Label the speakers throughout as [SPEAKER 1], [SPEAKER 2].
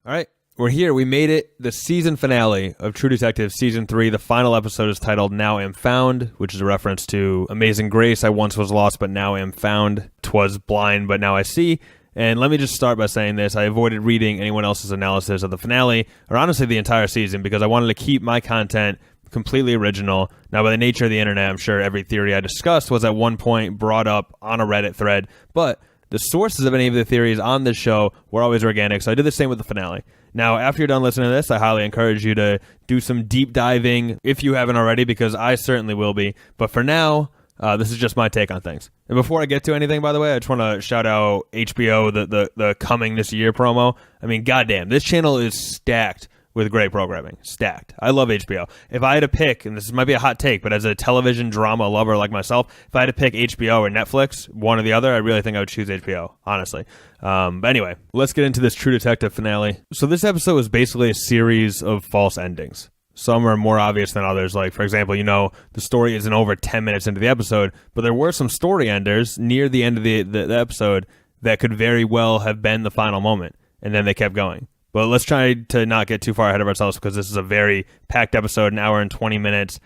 [SPEAKER 1] All right, we're here. We made it. The season finale of True Detective Season 3. The final episode is titled Now Am Found, which is a reference to Amazing Grace. I once was lost, but now am found. 'Twas blind, but now I see. And let me just start by saying this. I avoided reading anyone else's analysis of the finale, or honestly the entire season, because I wanted to keep my content completely original. Now, by the nature of the internet, I'm sure every theory I discussed was at one point brought up on a Reddit thread, but the sources of any of the theories on this show were always organic, so I did the same with the finale. Now, after you're done listening to this, I highly encourage you to do some deep diving if you haven't already, because I certainly will be. But for now, this is just my take on things. And before I get to anything, by the way, I just want to shout out HBO, the coming this year promo. I mean, goddamn, this channel is stacked with great programming. Stacked. I love HBO. If I had to pick, and this might be a hot take, but as a television drama lover like myself, if I had to pick HBO or Netflix, one or the other, I really think I would choose HBO, honestly. But anyway, let's get into this True Detective finale. So this episode was basically a series of false endings. Some are more obvious than others. Like, for example, the story isn't over 10 minutes into the episode, but there were some story enders near the end of the episode that could very well have been the final moment, and then they kept going. But let's try to not get too far ahead of ourselves, because this is a very packed episode, an hour and 20 minutes,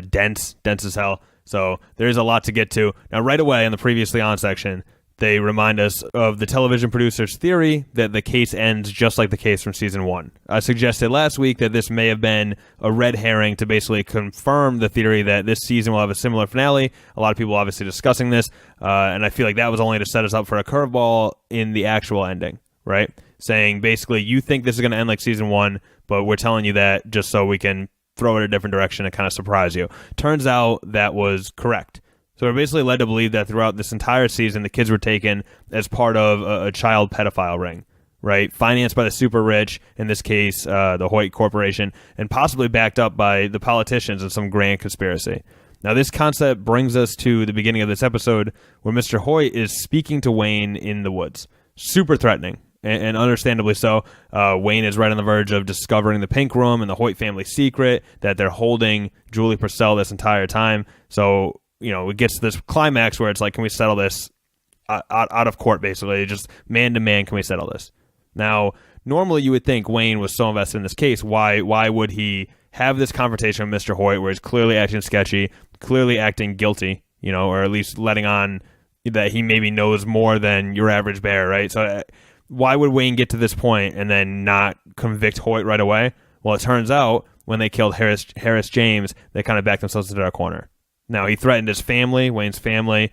[SPEAKER 1] dense as hell. So there's a lot to get to. Now, right away in the previously on section, they remind us of the television producer's theory that the case ends just like the case from season 1. I suggested last week that this may have been a red herring to basically confirm the theory that this season will have a similar finale. A lot of people obviously discussing this, and I feel like that was only to set us up for a curveball in the actual ending, right? Saying basically, you think this is going to end like season 1, but we're telling you that just so we can throw it a different direction and kind of surprise you. Turns out that was correct. So we're basically led to believe that throughout this entire season, the kids were taken as part of a child pedophile ring, right? Financed by the super rich, in this case, the Hoyt Corporation, and possibly backed up by the politicians in some grand conspiracy. Now, this concept brings us to the beginning of this episode, where Mr. Hoyt is speaking to Wayne in the woods. Super threatening. And understandably so. Wayne is right on the verge of discovering the pink room and the Hoyt family secret that they're holding Julie Purcell this entire time. So, it gets to this climax where it's like, can we settle this out of court, basically? Just man to man, can we settle this? Now, normally you would think Wayne was so invested in this case. Why would he have this confrontation with Mr. Hoyt where he's clearly acting sketchy, clearly acting guilty, or at least letting on that he maybe knows more than your average bear, right? So why would Wayne get to this point and then not convict Hoyt right away? Well, it turns out when they killed Harris James, they kind of backed themselves into our corner. Now, he threatened his family, Wayne's family,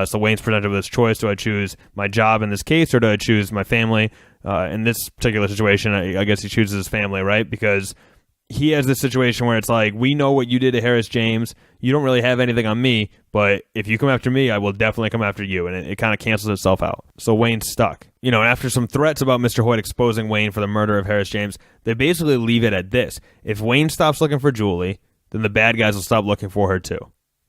[SPEAKER 1] so Wayne's presented with his choice. Do I choose my job in this case, or do I choose my family? In this particular situation, I guess he chooses his family, right? Because he has this situation where it's like, we know what you did to Harris James. You don't really have anything on me, but if you come after me, I will definitely come after you. And it kind of cancels itself out. So Wayne's stuck. And after some threats about Mr. Hoyt exposing Wayne for the murder of Harris James, they basically leave it at this. If Wayne stops looking for Julie, then the bad guys will stop looking for her too.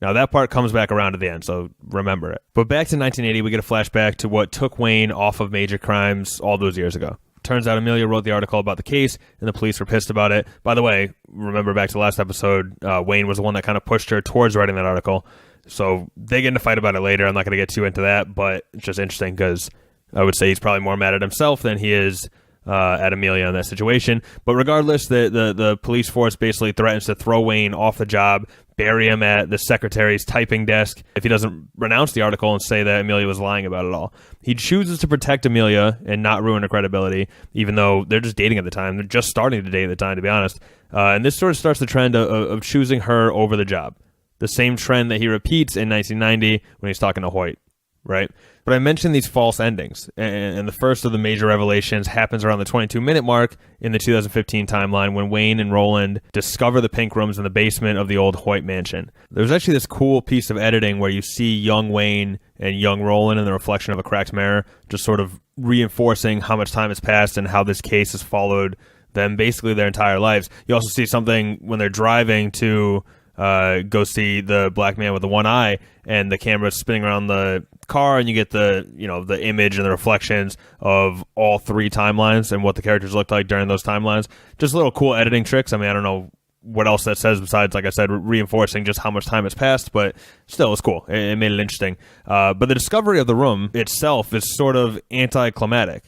[SPEAKER 1] Now, that part comes back around at the end, so remember it. But back to 1980, we get a flashback to what took Wayne off of major crimes all those years ago. Turns out Amelia wrote the article about the case, and the police were pissed about it. By the way, remember back to the last episode, Wayne was the one that kind of pushed her towards writing that article. So they get in a fight about it later. I'm not going to get too into that, but it's just interesting because I would say he's probably more mad at himself than he is at Amelia in that situation. But regardless, the police force basically threatens to throw Wayne off the job, bury him at the secretary's typing desk if he doesn't renounce the article and say that Amelia was lying about it all. He chooses to protect Amelia and not ruin her credibility, even though they're just dating at the time. They're just starting to date at the time, to be honest. And this sort of starts the trend of choosing her over the job. The same trend that he repeats in 1990 when he's talking to Hoyt, right? But I mentioned these false endings, and the first of the major revelations happens around the 22-minute mark in the 2015 timeline when Wayne and Roland discover the pink rooms in the basement of the old Hoyt mansion. There's actually this cool piece of editing where you see young Wayne and young Roland in the reflection of a cracked mirror, just sort of reinforcing how much time has passed and how this case has followed them basically their entire lives. You also see something when they're driving to go see the black man with the one eye, and the camera's spinning around the car, and you get the image and the reflections of all three timelines and what the characters looked like during those timelines. Just little cool editing tricks. I mean, I don't know what else that says besides, like I said, reinforcing just how much time has passed, but still, it's cool. It made it interesting. But the discovery of the room itself is sort of anticlimactic,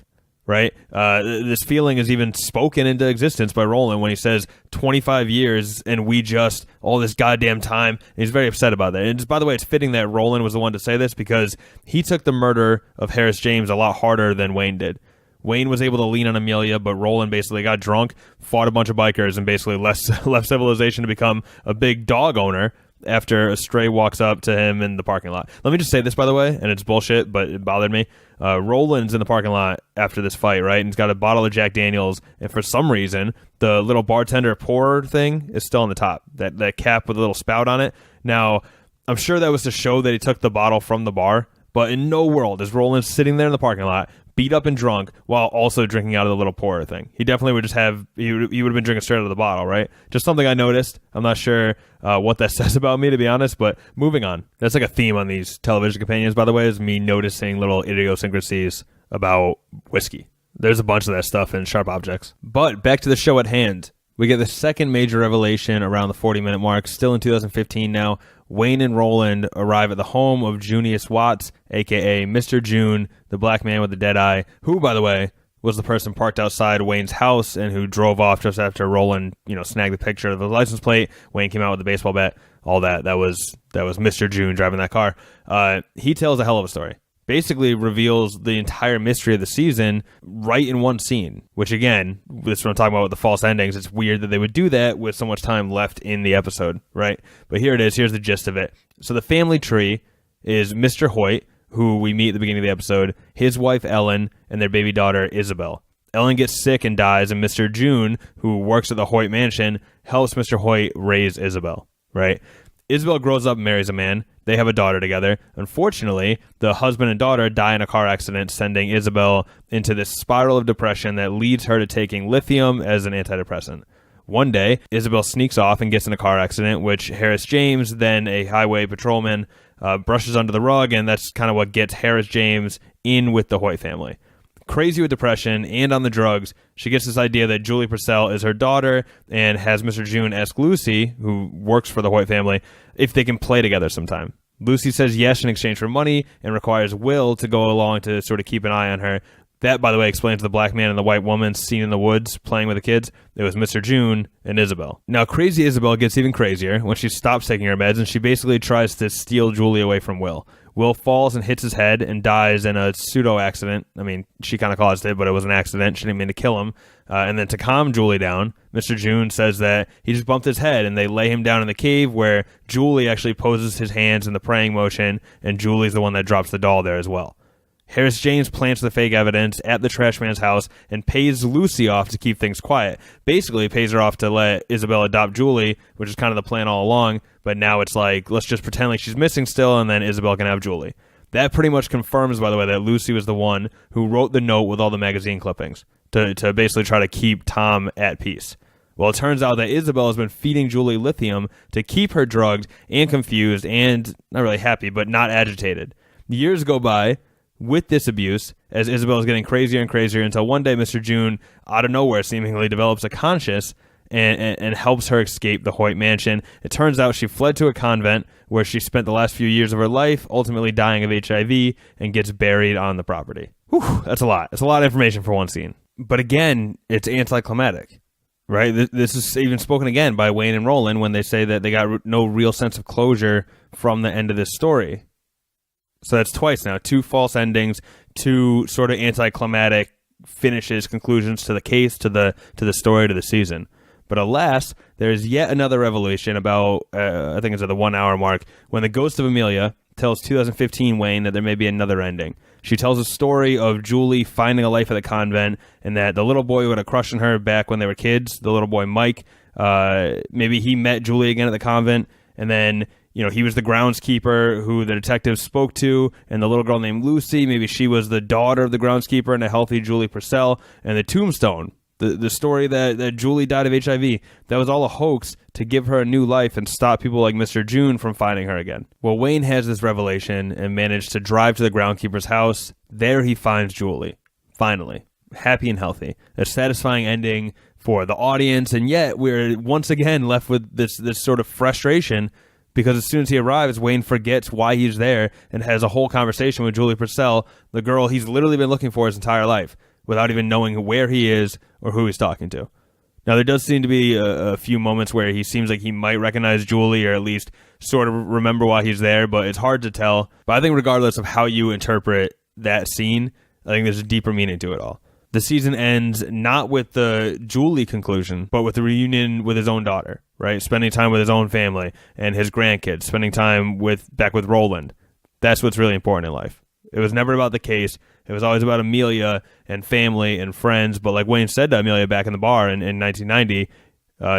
[SPEAKER 1] right? This feeling is even spoken into existence by Roland when he says 25 years and we just all this goddamn time. And he's very upset about that. And just, by the way, it's fitting that Roland was the one to say this because he took the murder of Harris James a lot harder than Wayne did. Wayne was able to lean on Amelia, but Roland basically got drunk, fought a bunch of bikers, and basically left civilization to become a big dog owner after a stray walks up to him in the parking lot. Let me just say this, by the way, and it's bullshit, but it bothered me. Roland's in the parking lot after this fight, right? And he's got a bottle of Jack Daniels, and for some reason, the little bartender pour thing is still on the top, that cap with a little spout on it. Now, I'm sure that was to show that he took the bottle from the bar, but in no world is Roland sitting there in the parking lot, beat up and drunk, while also drinking out of the little pourer thing. He definitely would just have, he would have been drinking straight out of the bottle, right? Just something I noticed. I'm not sure what that says about me, to be honest, but moving on. That's like a theme on these television companions, by the way, is me noticing little idiosyncrasies about whiskey. There's a bunch of that stuff in Sharp Objects. But back to the show at hand. We get the second major revelation around the 40-minute mark, still in 2015 now. Wayne and Roland arrive at the home of Junius Watts, a.k.a. Mr. June, the black man with the dead eye, who, by the way, was the person parked outside Wayne's house and who drove off just after Roland, snagged the picture of the license plate. Wayne came out with the baseball bat, all that. That was Mr. June driving that car. He tells a hell of a story. Basically reveals the entire mystery of the season right in one scene, which again, this is what I'm talking about with the false endings. It's weird that they would do that with so much time left in the episode, right? But here it is. Here's the gist of it. So the family tree is Mr. Hoyt, who we meet at the beginning of the episode, his wife Ellen, and their baby daughter Isabel. Ellen gets sick and dies, and Mr. June, who works at the Hoyt mansion, helps Mr. Hoyt raise Isabel, right? Isabel grows up and marries a man. They have a daughter together. Unfortunately, the husband and daughter die in a car accident, sending Isabel into this spiral of depression that leads her to taking lithium as an antidepressant. One day, Isabel sneaks off and gets in a car accident, which Harris James, then a highway patrolman, brushes under the rug, and that's kind of what gets Harris James in with the Hoyt family. Crazy with depression and on the drugs, she gets this idea that Julie Purcell is her daughter and has Mr. June ask Lucy, who works for the Hoyt family, if they can play together sometime. Lucy says yes in exchange for money and requires Will to go along to sort of keep an eye on her. That, by the way, explains the black man and the white woman seen in the woods playing with the kids. It was Mr. June and Isabel. Now, crazy Isabel gets even crazier when she stops taking her meds, and she basically tries to steal Julie away from Will. Will falls and hits his head and dies in a pseudo-accident. I mean, she kind of caused it, but it was an accident. She didn't mean to kill him. And then to calm Julie down, Mr. June says that he just bumped his head, and they lay him down in the cave where Julie actually poses his hands in the praying motion, and Julie's the one that drops the doll there as well. Harris James plants the fake evidence at the trash man's house and pays Lucy off to keep things quiet. Basically, pays her off to let Isabel adopt Julie, which is kind of the plan all along. But now it's like, let's just pretend like she's missing still, and then Isabel can have Julie. That pretty much confirms, by the way, that Lucy was the one who wrote the note with all the magazine clippings to basically try to keep Tom at peace. Well, it turns out that Isabel has been feeding Julie lithium to keep her drugged and confused and not really happy, but not agitated. Years go by with this abuse, as Isabel is getting crazier and crazier, until one day Mr. June, out of nowhere, seemingly develops a conscience and helps her escape the Hoyt mansion. It turns out she fled to a convent where she spent the last few years of her life, ultimately dying of HIV, and gets buried on the property. Whew, that's a lot. It's a lot of information for one scene. But again, it's anticlimactic, right? This is even spoken again by Wayne and Roland when they say that they got no real sense of closure from the end of this story. So that's twice now. 2 false endings, 2 sort of anticlimactic finishes, conclusions to the case, to the story, to the season. But alas, there is yet another revelation about, I think it's at the 1 hour mark, when the ghost of Amelia tells 2015 Wayne that there may be another ending. She tells a story of Julie finding a life at the convent, and that the little boy who had a crush on her back when they were kids, the little boy Mike, maybe he met Julie again at the convent, and then he was the groundskeeper who the detective spoke to, and the little girl named Lucy, maybe she was the daughter of the groundskeeper and a healthy Julie Purcell, and the tombstone, the story that Julie died of HIV, that was all a hoax to give her a new life and stop people like Mr. June from finding her again. Well, Wayne has this revelation and managed to drive to the groundskeeper's house. There he finds Julie, finally, happy and healthy. A satisfying ending for the audience, and yet we're once again left with this sort of frustration, because as soon as he arrives, Wayne forgets why he's there and has a whole conversation with Julie Purcell, the girl he's literally been looking for his entire life. without even knowing where he is or who he's talking to. Now, there does seem to be a few moments where he seems like he might recognize Julie or at least sort of remember why he's there, but it's hard to tell. But I think regardless of how you interpret that scene, I think there's a deeper meaning to it all. The season ends not with the Julie conclusion, but with the reunion with his own daughter, right? Spending time with his own family and his grandkids, spending time back with Roland. That's what's really important in life. It was never about the case. It was always about Amelia and family and friends. But like Wayne said to Amelia back in the bar in 1990,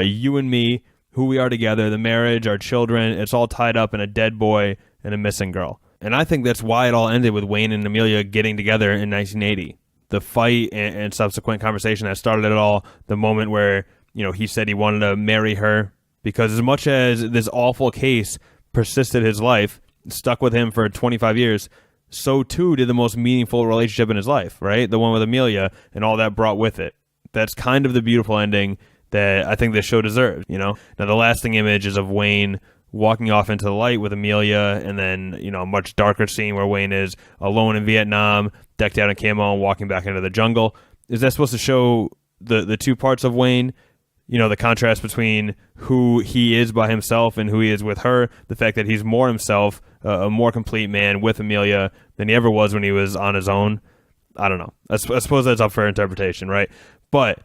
[SPEAKER 1] you and me, who we are together, the marriage, our children, it's all tied up in a dead boy and a missing girl. And I think that's why it all ended with Wayne and Amelia getting together in 1980. The fight and subsequent conversation that started it all, the moment where, he said he wanted to marry her, because as much as this awful case persisted his life, stuck with him for 25 years, so too did the most meaningful relationship in his life, right? The one with Amelia and all that brought with it. That's kind of the beautiful ending that I think this show deserves, Now, the lasting image is of Wayne walking off into the light with Amelia, and then, a much darker scene where Wayne is alone in Vietnam, decked out in camo and walking back into the jungle. Is that supposed to show the two parts of Wayne? The contrast between who he is by himself and who he is with her, the fact that he's more himself, a more complete man with Amelia than he ever was when he was on his own. I don't know. I suppose that's up for interpretation, right? But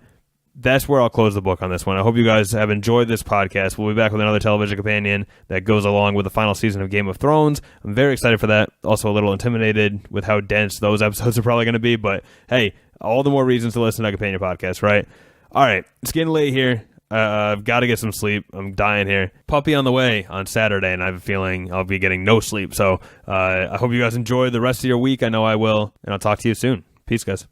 [SPEAKER 1] that's where I'll close the book on this one. I hope you guys have enjoyed this podcast. We'll be back with another television companion that goes along with the final season of Game of Thrones. I'm very excited for that. Also a little intimidated with how dense those episodes are probably going to be. But hey, all the more reasons to listen to a companion podcast, right? All right, it's getting late here. I've got to get some sleep. I'm dying here. Puppy on the way on Saturday, and I have a feeling I'll be getting no sleep. So I hope you guys enjoy the rest of your week. I know I will, and I'll talk to you soon. Peace, guys.